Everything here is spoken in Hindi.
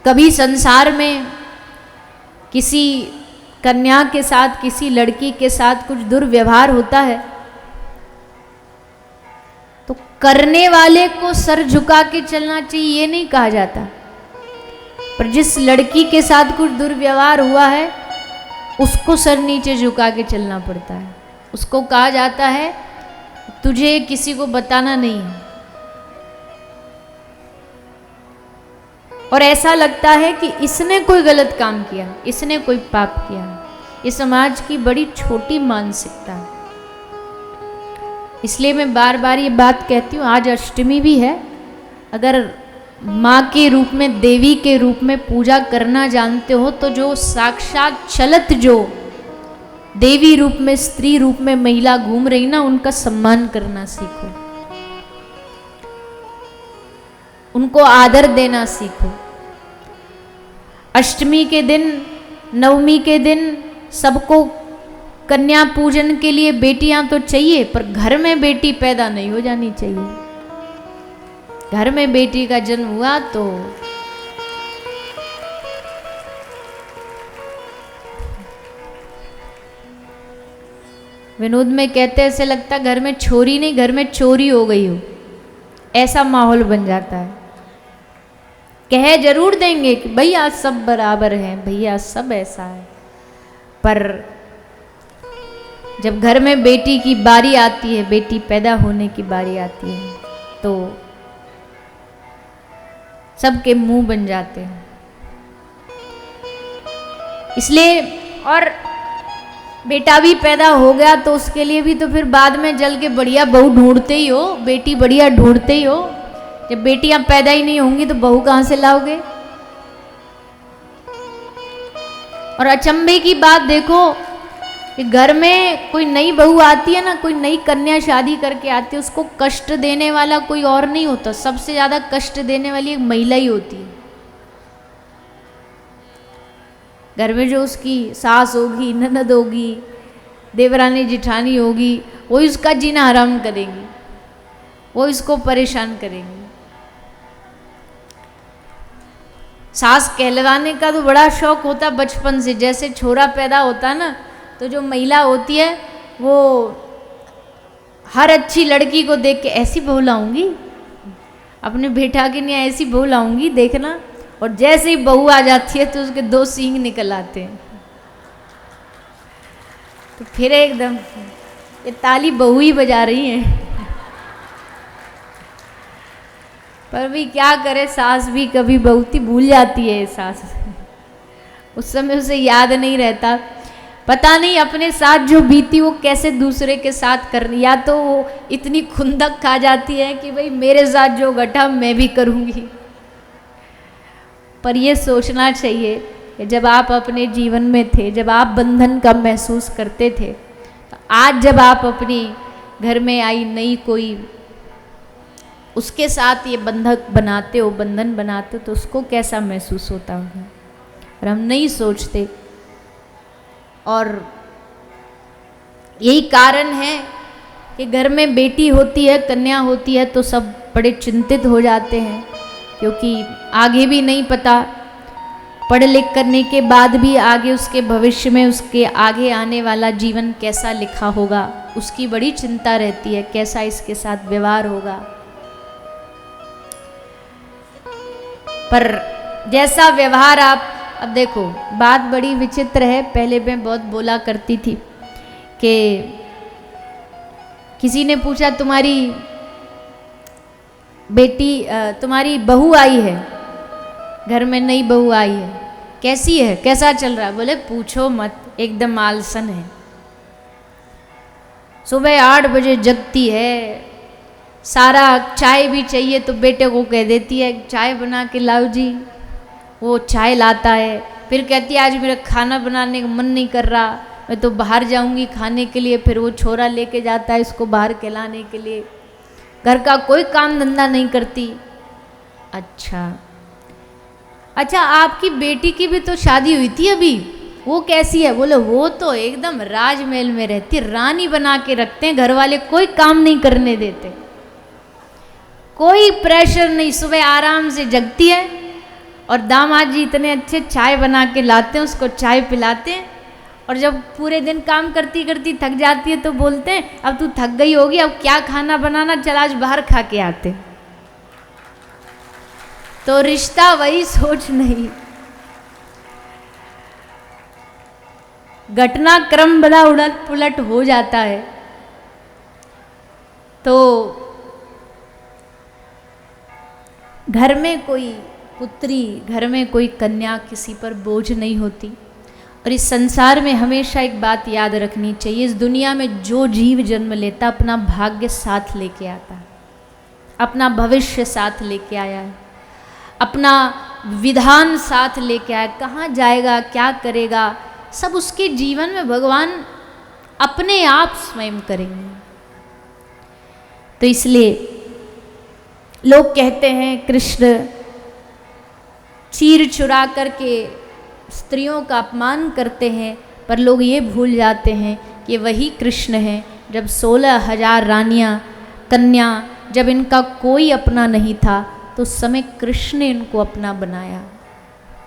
कभी संसार में किसी कन्या के साथ, किसी लड़की के साथ कुछ दुर्व्यवहार होता है तो करने वाले को सर झुका के चलना चाहिए, ये नहीं कहा जाता। पर जिस लड़की के साथ कुछ दुर्व्यवहार हुआ है उसको सर नीचे झुका के चलना पड़ता है। उसको कहा जाता है तुझे किसी को बताना नहीं है। और ऐसा लगता है कि इसने कोई गलत काम किया, इसने कोई पाप किया। ये समाज की बड़ी छोटी मानसिकता है। इसलिए मैं बार बार ये बात कहती हूँ, आज अष्टमी भी है। अगर माँ के रूप में, देवी के रूप में पूजा करना जानते हो तो जो साक्षात चलत जो देवी रूप में, स्त्री रूप में महिला घूम रही ना, उनका सम्मान करना सीखो, उनको आदर देना सीखो। अष्टमी के दिन, नवमी के दिन सबको कन्या पूजन के लिए बेटियां तो चाहिए, पर घर में बेटी पैदा नहीं हो जानी चाहिए। घर में बेटी का जन्म हुआ तो विनोद में कहते ऐसे लगता घर में छोरी नहीं, घर में चोरी हो गई हो, ऐसा माहौल बन जाता है। कह जरूर देंगे कि भैया सब बराबर हैं, भैया सब ऐसा है, पर जब घर में बेटी की बारी आती है, बेटी पैदा होने की बारी आती है, तो सबके मुंह बन जाते हैं। इसलिए, और बेटा भी पैदा हो गया तो उसके लिए भी तो फिर बाद में जल के बढ़िया बहू ढूंढते ही हो, बेटी बढ़िया ढूंढते ही हो। जब बेटियां पैदा ही नहीं होंगी तो बहू कहां से लाओगे? और अचंभे की बात देखो कि घर में कोई नई बहू आती है ना, कोई नई कन्या शादी करके आती है, उसको कष्ट देने वाला कोई और नहीं होता, सबसे ज्यादा कष्ट देने वाली एक महिला ही होती है। घर में जो उसकी सास होगी, ननद होगी, देवरानी जिठानी होगी, वो उसका जीना हराम करेंगी, वो इसको परेशान करेंगी। सास कहलवाने का तो बड़ा शौक होता बचपन से। जैसे छोरा पैदा होता ना, तो जो महिला होती है वो हर अच्छी लड़की को देख के ऐसी बहू लाऊंगी, अपने बेटा के लिए ऐसी बहू लाऊंगी देखना। और जैसे ही बहू आ जाती है तो उसके 2 सींग निकल आते हैं। तो फिर एकदम ये ताली बहू ही बजा रही है। पर भी क्या करे, सास भी कभी बहुती भूल जाती है। सास उस समय उसे याद नहीं रहता, पता नहीं अपने साथ जो बीती वो कैसे दूसरे के साथ करनी, या तो वो इतनी खुंदक खा जाती है कि भाई मेरे साथ जो घटा मैं भी करूँगी। पर ये सोचना चाहिए कि जब आप अपने जीवन में थे, जब आप बंधन का महसूस करते थे, तो आज जब आप अपनी घर में आई नई कोई, उसके साथ ये बंधक बनाते हो, बंधन बनाते हो, तो उसको कैसा महसूस होता होगा। और हम नहीं सोचते। और यही कारण है कि घर में बेटी होती है, कन्या होती है, तो सब बड़े चिंतित हो जाते हैं, क्योंकि आगे भी नहीं पता, पढ़ लिख करने के बाद भी आगे उसके भविष्य में, उसके आगे आने वाला जीवन कैसा लिखा होगा, उसकी बड़ी चिंता रहती है, कैसा इसके साथ व्यवहार होगा। पर जैसा व्यवहार आप, अब देखो बात बड़ी विचित्र है। पहले मैं बहुत बोला करती थी कि किसी ने पूछा तुम्हारी बेटी, तुम्हारी बहू आई है, घर में नई बहू आई है, कैसी है, कैसा चल रहा है? बोले पूछो मत, एकदम आलसन है। सुबह 8 बजे जगती है, सारा चाय भी चाहिए तो बेटे को कह देती है चाय बना के लाओ जी, वो चाय लाता है। फिर कहती है आज मेरा खाना बनाने का मन नहीं कर रहा, मैं तो बाहर जाऊंगी खाने के लिए। फिर वो छोरा लेके जाता है इसको बाहर खिलाने के लिए। घर का कोई काम धंधा नहीं करती। अच्छा आपकी बेटी की भी तो शादी हुई थी अभी, वो कैसी है? बोले वो तो एकदम राजमहल में रहती, रानी बना के रखते हैं घर वाले, कोई काम नहीं करने देते, कोई प्रेशर नहीं, सुबह आराम से जगती है और दामाद जी इतने अच्छे चाय बना के लाते हैं, उसको चाय पिलाते हैं। और जब पूरे दिन काम करती करती थक जाती है तो बोलते हैं अब तू थक गई होगी, अब क्या खाना बनाना, चल आज बाहर खा के आते। तो रिश्ता वही सोच नहीं, घटनाक्रम बड़ा उलट पुलट हो जाता है। तो घर में कोई पुत्री, घर में कोई कन्या किसी पर बोझ नहीं होती। और इस संसार में हमेशा एक बात याद रखनी चाहिए, इस दुनिया में जो जीव जन्म लेता अपना भाग्य साथ लेके आता है, अपना भविष्य साथ लेके आया है, अपना विधान साथ लेके आया। कहाँ जाएगा, क्या करेगा, सब उसके जीवन में भगवान अपने आप स्वयं करेंगे। तो इसलिए लोग कहते हैं कृष्ण चीर चुरा करके स्त्रियों का अपमान करते हैं, पर लोग ये भूल जाते हैं कि वही कृष्ण हैं जब 16,000 रानियां कन्या, जब इनका कोई अपना नहीं था तो उस समय कृष्ण ने इनको अपना बनाया।